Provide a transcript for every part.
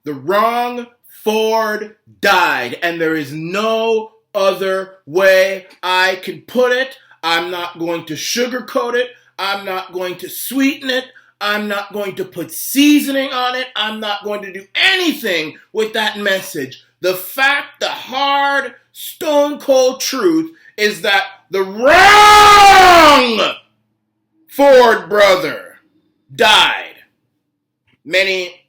The wrong Ford died, and there is no other way I can put it. I'm not going to sugarcoat it. I'm not going to sweeten it. I'm not going to put seasoning on it. I'm not going to do anything with that message. The fact, the hard, stone cold truth is that the wrong Ford brother died many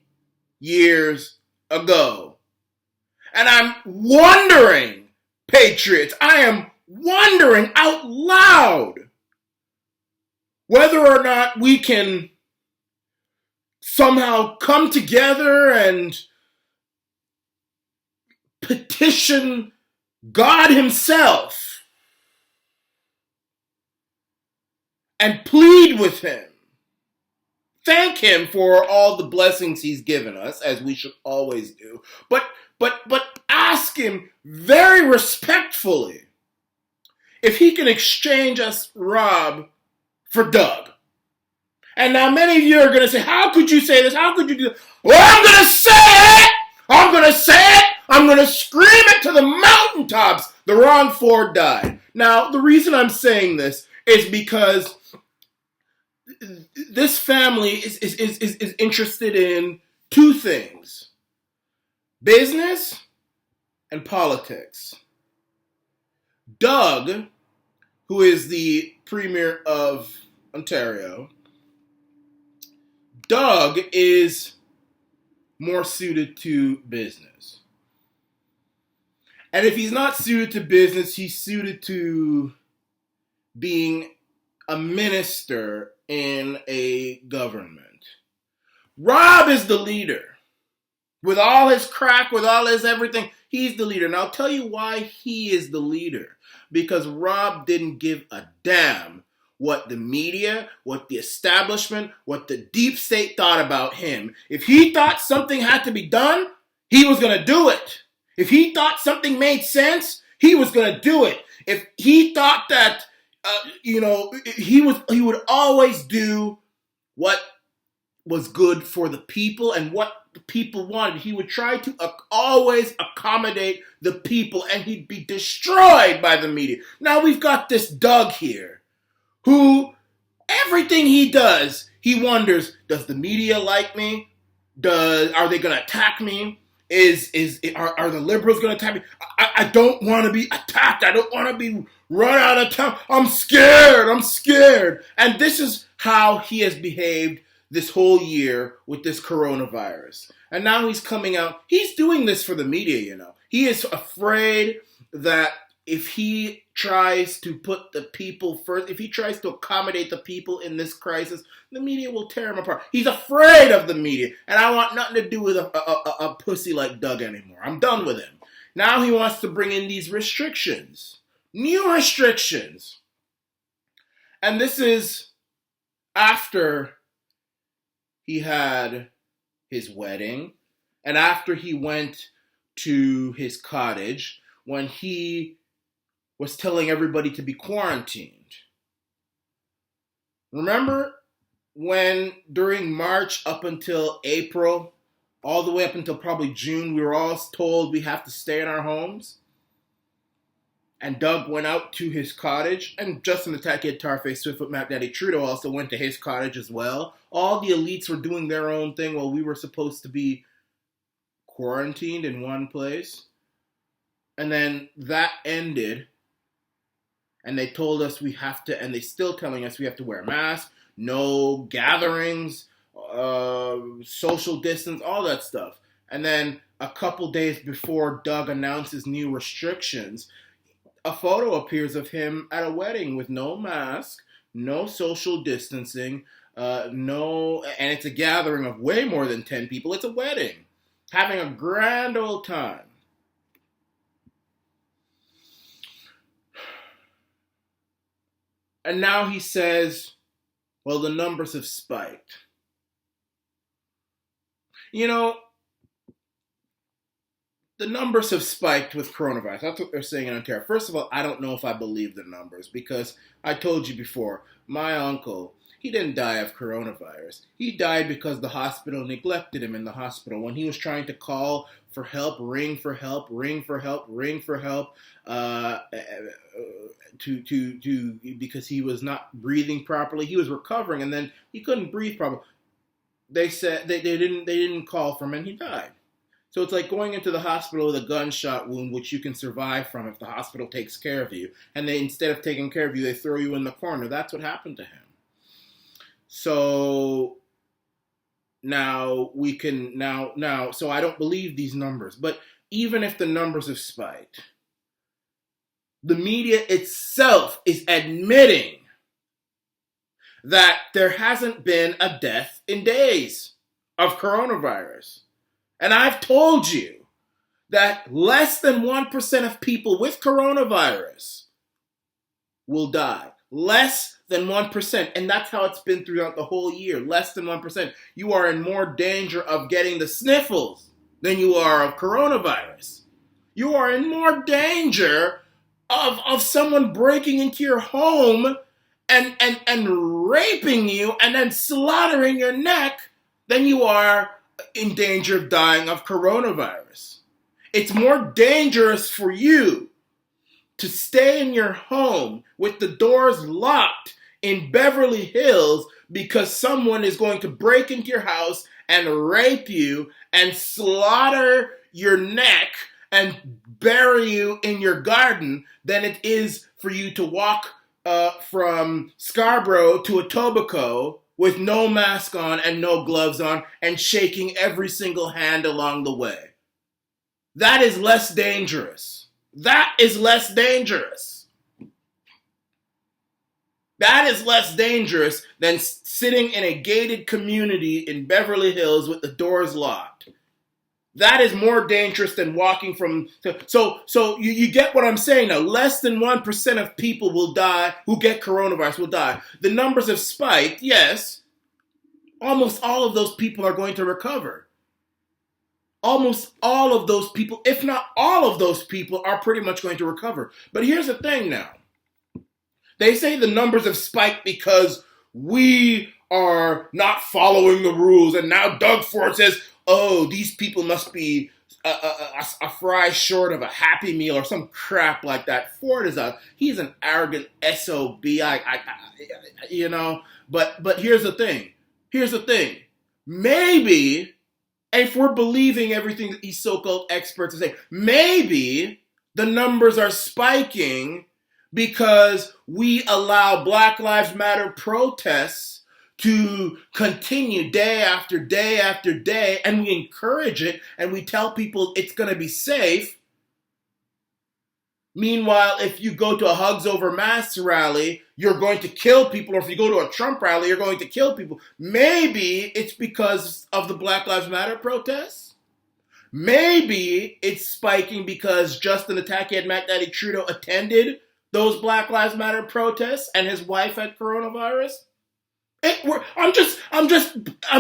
years ago. And I'm wondering, patriots, I am wondering out loud whether or not we can somehow come together and petition God Himself and plead with Him. Thank Him for all the blessings He's given us, as we should always do. But ask Him very respectfully if He can exchange us, Rob, for Doug. And now many of you are going to say, how could you say this? How could you do this? Well, I'm going to say it! I'm going to say it! I'm going to scream it to the mountaintops! The wrong Ford died. Now, the reason I'm saying this is because this family is interested in two things: business and politics. Doug, who is the Premier of Ontario, Doug is more suited to business. And if he's not suited to business, he's suited to being a minister in a government. Rob is the leader. With all his crack, with all his everything, he's the leader. And I'll tell you why he is the leader. Because Rob didn't give a damn what the media, what the establishment, what the deep state thought about him. If he thought something had to be done, he was going to do it. If he thought something made sense, he was going to do it. If he thought that, he would always do what was good for the people and what the people wanted. He would try to always accommodate the people, and he'd be destroyed by the media. Now we've got this Doug here, who everything he does, he wonders, does the media like me? Are they going to attack me? Are the liberals going to attack me? I don't want to be attacked. I don't want to be run out of town. I'm scared. And this is how he has behaved this whole year with this coronavirus. And now he's coming out. He's doing this for the media, He is afraid that if he tries to put the people first, if he tries to accommodate the people in this crisis, the media will tear him apart. He's afraid of the media. And I want nothing to do with a pussy like Doug anymore. I'm done with him. Now he wants to bring in these restrictions. New restrictions. And this is after he had his wedding and after he went to his cottage when he was telling everybody to be quarantined. Remember when during March up until April, all the way up until probably June, we were all told we have to stay in our homes? And Doug went out to his cottage, and Justin the Tat Kid, Tarface, Swiftfoot, Mac Daddy, Trudeau also went to his cottage as well. All the elites were doing their own thing while we were supposed to be quarantined in one place. And then that ended, and they told us we have to, and they're still telling us we have to wear masks, no gatherings, social distance, all that stuff. And then a couple days before Doug announces new restrictions, a photo appears of him at a wedding with no mask, no social distancing, and it's a gathering of way more than 10 people. It's a wedding. Having a grand old time. And now he says, well, the numbers have spiked. The numbers have spiked with coronavirus. That's what they're saying in Ontario. First of all, I don't know if I believe the numbers because I told you before, my uncle, He didn't die of coronavirus. He died because the hospital neglected him in the hospital. When he was trying to call for help, ring for help, ring for help, ring for help, because he was not breathing properly. He was recovering, and then he couldn't breathe properly. They said they didn't call for him, and he died. So it's like going into the hospital with a gunshot wound, which you can survive from if the hospital takes care of you. And they, instead of taking care of you, they throw you in the corner. That's what happened to him. So now we can, so I don't believe these numbers. But even if the numbers have spiked, the media itself is admitting that there hasn't been a death in days of coronavirus. And I've told you that less than 1% of people with coronavirus will die. Less than 1%. And that's how it's been throughout the whole year. Less than 1%. You are in more danger of getting the sniffles than you are of coronavirus. You are in more danger of someone breaking into your home and raping you and then slaughtering your neck than you are in danger of dying of coronavirus. It's more dangerous for you to stay in your home with the doors locked in Beverly Hills because someone is going to break into your house and rape you and slaughter your neck and bury you in your garden than it is for you to walk from Scarborough to Etobicoke with no mask on and no gloves on and shaking every single hand along the way. That is less dangerous. That is less dangerous. That is less dangerous than sitting in a gated community in Beverly Hills with the doors locked. That is more dangerous than walking from... So you get what I'm saying now. Less than 1% of people will die who get coronavirus will die. The numbers have spiked, yes. Almost all of those people are going to recover. Almost all of those people, if not all of those people, are pretty much going to recover. But here's the thing now. They say the numbers have spiked because we are not following the rules. And now Doug Ford says, oh, these people must be a fry short of a Happy Meal or some crap like that. Ford he's an arrogant SOB, But here's the thing. Maybe, if we're believing everything that these so-called experts are saying, maybe the numbers are spiking because we allow Black Lives Matter protests to continue day after day after day, and we encourage it, and we tell people it's going to be safe. Meanwhile, if you go to a Hugs Over Masks rally, you're going to kill people, or if you go to a Trump rally, you're going to kill people. Maybe it's because of the Black Lives Matter protests. Maybe it's spiking because Justin Ataki and Matt Daddy Trudeau attended those Black Lives Matter protests, and his wife had coronavirus. I'm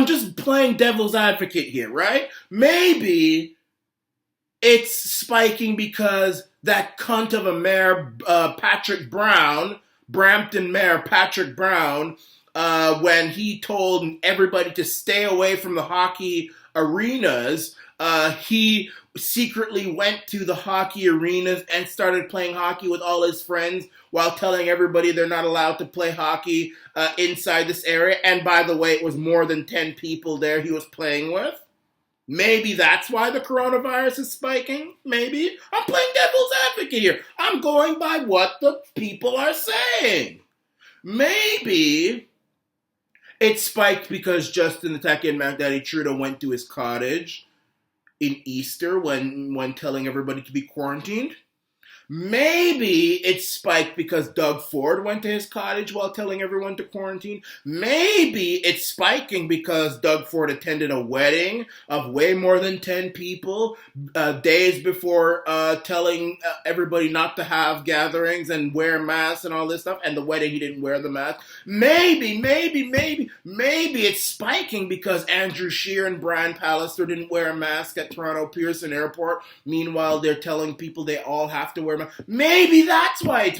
just playing devil's advocate here, right? Maybe it's spiking because that cunt of a mayor, Patrick Brown, Brampton Mayor Patrick Brown, when he told everybody to stay away from the hockey arenas, he secretly went to the hockey arenas and started playing hockey with all his friends while telling everybody they're not allowed to play hockey inside this area. And by the way, it was more than 10 people there he was playing with. Maybe that's why the coronavirus is spiking. Maybe. I'm playing devil's advocate here. I'm going by what the people are saying. Maybe it spiked because Justin Ataki and Matt Daddy Trudeau went to his cottage in Easter when telling everybody to be quarantined. Maybe it spiked because Doug Ford went to his cottage while telling everyone to quarantine. Maybe it's spiking because Doug Ford attended a wedding of way more than 10 people days before telling everybody not to have gatherings and wear masks and all this stuff. And the wedding, he didn't wear the mask. Maybe it's spiking because Andrew Scheer and Brian Pallister didn't wear a mask at Toronto Pearson Airport. Meanwhile, they're telling people they all have to wear. Maybe that's why it's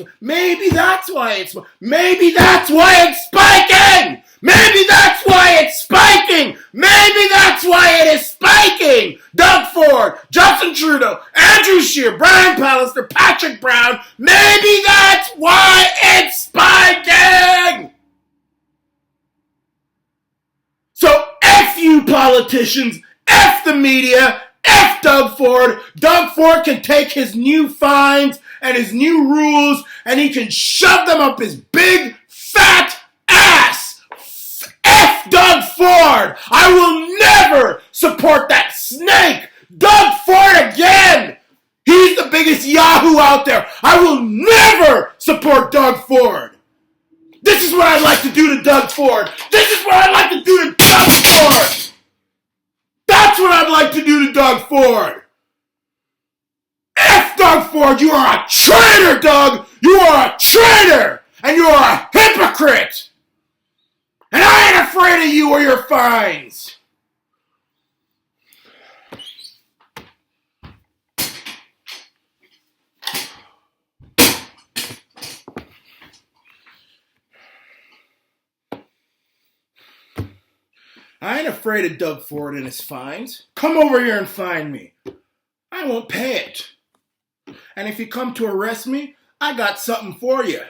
spiking. Maybe that's why it's spiking. Maybe that's why it is spiking. Doug Ford, Justin Trudeau, Andrew Scheer, Brian Pallister, Patrick Brown. Maybe that's why it's spiking. So F you politicians, F the media, F Doug Ford. Doug Ford can take his new fines and his new rules and he can shove them up his big, fat ass. F Doug Ford. I will never support that snake. Doug Ford again. He's the biggest yahoo out there. I will never support Doug Ford. This is what I'd like to do to Doug Ford. This is what I'd like to do to Doug Ford. That's what I'd like to do to Doug Ford. F Doug Ford, you are a traitor, Doug. You are a traitor. And you are a hypocrite. And I ain't afraid of you or your fines. I ain't afraid of Doug Ford and his fines. Come over here and fine me. I won't pay it. And if you come to arrest me, I got something for you.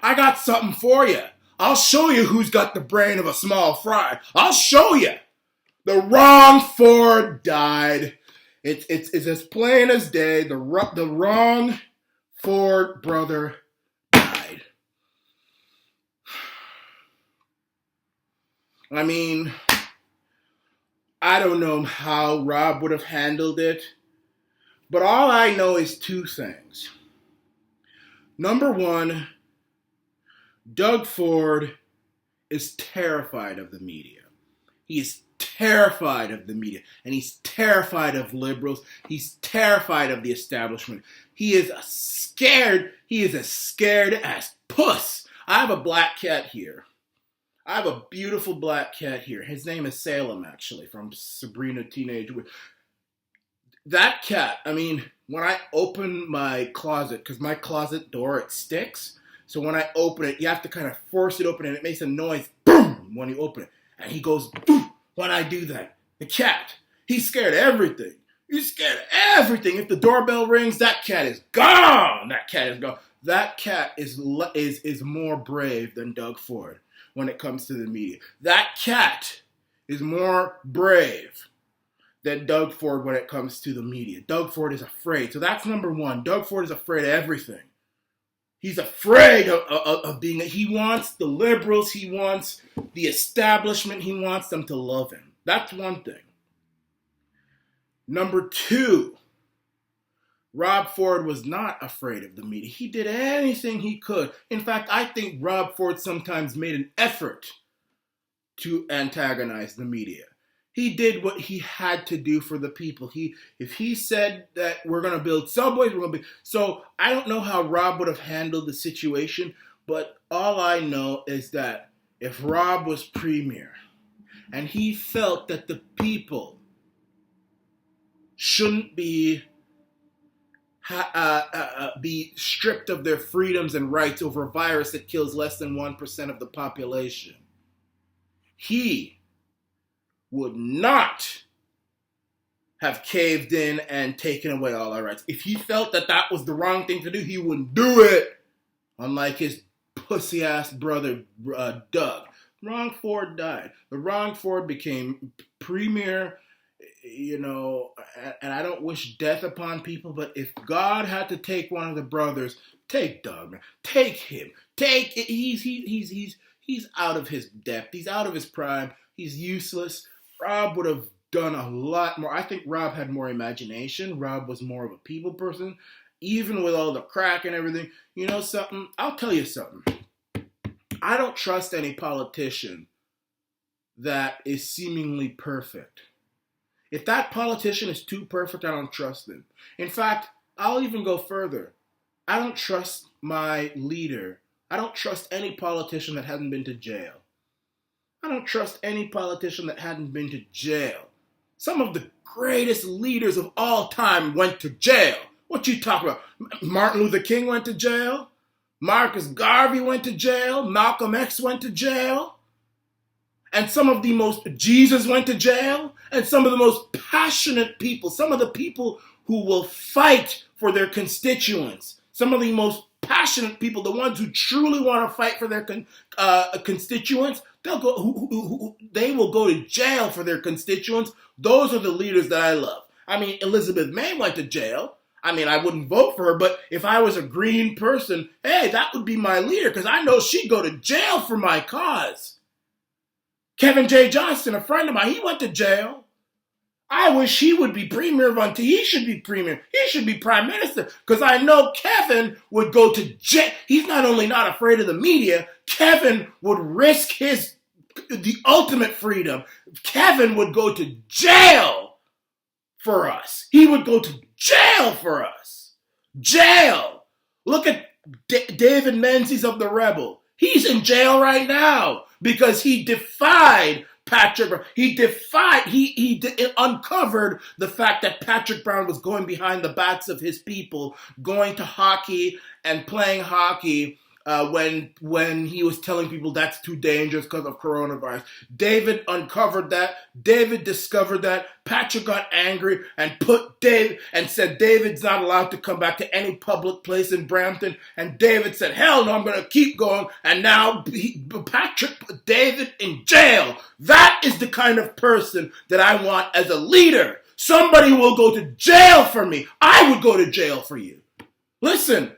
I got something for you. I'll show you who's got the brain of a small fry. I'll show you. The wrong Ford died. It's as plain as day. The wrong Ford brother died. I mean, I don't know how Rob would have handled it, but all I know is two things. Number one, Doug Ford is terrified of the media. He is terrified of the media, and he's terrified of liberals. He's terrified of the establishment. He is as scared as puss. I have a black cat here. I have a beautiful black cat here. His name is Salem, actually, from Sabrina Teenage Witch. That cat, I mean, when I open my closet, because my closet door, it sticks. So when I open it, you have to kind of force it open, and it makes a noise, boom, when you open it. And he goes, boom, when I do that. The cat, he's scared of everything. He's scared of everything. If the doorbell rings, that cat is gone. That cat is gone. That cat is more brave than Doug Ford when it comes to the media. That cat is more brave than Doug Ford when it comes to the media. Doug Ford is afraid. So that's number one. Doug Ford is afraid of everything. He's afraid of being, he wants the liberals, he wants the establishment, he wants them to love him. That's one thing. Number two, Rob Ford was not afraid of the media. He did anything he could. In fact, I think Rob Ford sometimes made an effort to antagonize the media. He did what he had to do for the people. If he said that we're going to build subways, we're going to be. So I don't know how Rob would have handled the situation, but all I know is that if Rob was premier and he felt that the people shouldn't be stripped of their freedoms and rights over a virus that kills less than 1% of the population, he would not have caved in and taken away all our rights. If he felt that that was the wrong thing to do, he wouldn't do it. Unlike his pussy-ass brother, Doug. Wrong Ford died. The wrong Ford became premier, and I don't wish death upon people, but if God had to take one of the brothers, take Doug, man. Take him. Take it. He's out of his depth. He's out of his prime. He's useless. Rob would have done a lot more. I think Rob had more imagination. Rob was more of a people person. Even with all the crack and everything. You know something? I'll tell you something. I don't trust any politician that is seemingly perfect. If that politician is too perfect, I don't trust them. In fact, I'll even go further. I don't trust my leader. I don't trust any politician that hasn't been to jail. I don't trust any politician that hadn't been to jail. Some of the greatest leaders of all time went to jail. What you talking about? Martin Luther King went to jail. Marcus Garvey went to jail. Malcolm X went to jail. And some of the most, Jesus went to jail, and some of the most passionate people, some of the people who will fight for their constituents, some of the most passionate people, the ones who truly want to fight for their constituents, they will go to jail for their constituents. Those are the leaders that I love. I mean, Elizabeth May went to jail. I mean, I wouldn't vote for her, but if I was a green person, hey, that would be my leader, because I know she'd go to jail for my cause. Kevin J. Johnson, a friend of mine, he went to jail. I wish he would be premier of Ontario. He should be premier. He should be prime minister, because I know Kevin would go to jail. He's not only not afraid of the media, Kevin would risk the ultimate freedom. Kevin would go to jail for us. He would go to jail for us. Jail. Look at David Menzies of the Rebel. He's in jail right now because he defied Patrick Brown. He uncovered the fact that Patrick Brown was going behind the backs of his people, going to hockey and playing hockey when he was telling people that's too dangerous because of coronavirus. David uncovered that. David discovered that. Patrick got angry and said David's not allowed to come back to any public place in Brampton. And David said, hell no, I'm going to keep going. And now Patrick put David in jail. That is the kind of person that I want as a leader. Somebody will go to jail for me. I would go to jail for you. Listen.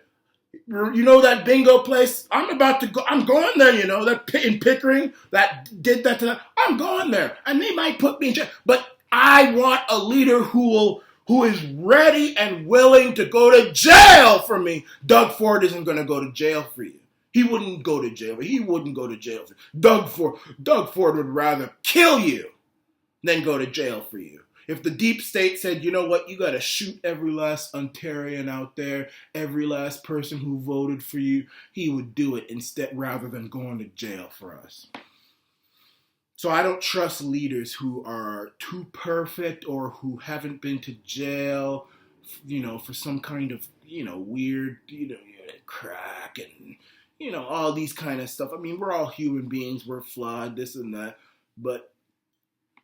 You know that bingo place? I'm going there, you know, that in Pickering that did that to that. I'm going there. And they might put me in jail. But I want a leader who is ready and willing to go to jail for me. Doug Ford isn't going to go to jail for you. He wouldn't go to jail. He wouldn't go to jail for you. Doug Ford would rather kill you than go to jail for you. If the deep state said, you know what, you got to shoot every last Ontarian out there, every last person who voted for you, he would do it instead rather than going to jail for us. So I don't trust leaders who are too perfect or who haven't been to jail, you know, for some kind of, you know, weird, you know, crack and, all these kind of stuff. I mean, we're all human beings. We're flawed, this and that. But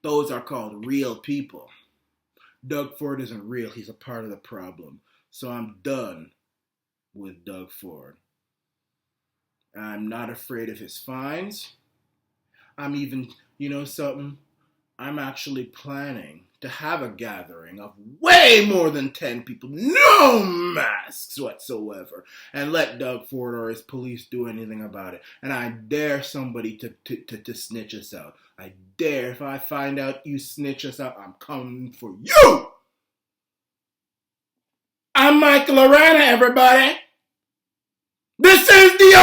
those are called real people. Doug Ford isn't real. He's a part of the problem. So I'm done with Doug Ford. I'm not afraid of his fines. I'm even, something? I'm actually planning to have a gathering of way more than 10 people, no masks whatsoever, and let Doug Ford or his police do anything about it. And I dare somebody to snitch us out. I dare. If I find out you snitch us out, I'm coming for you! I'm Michael Arana, everybody! This is the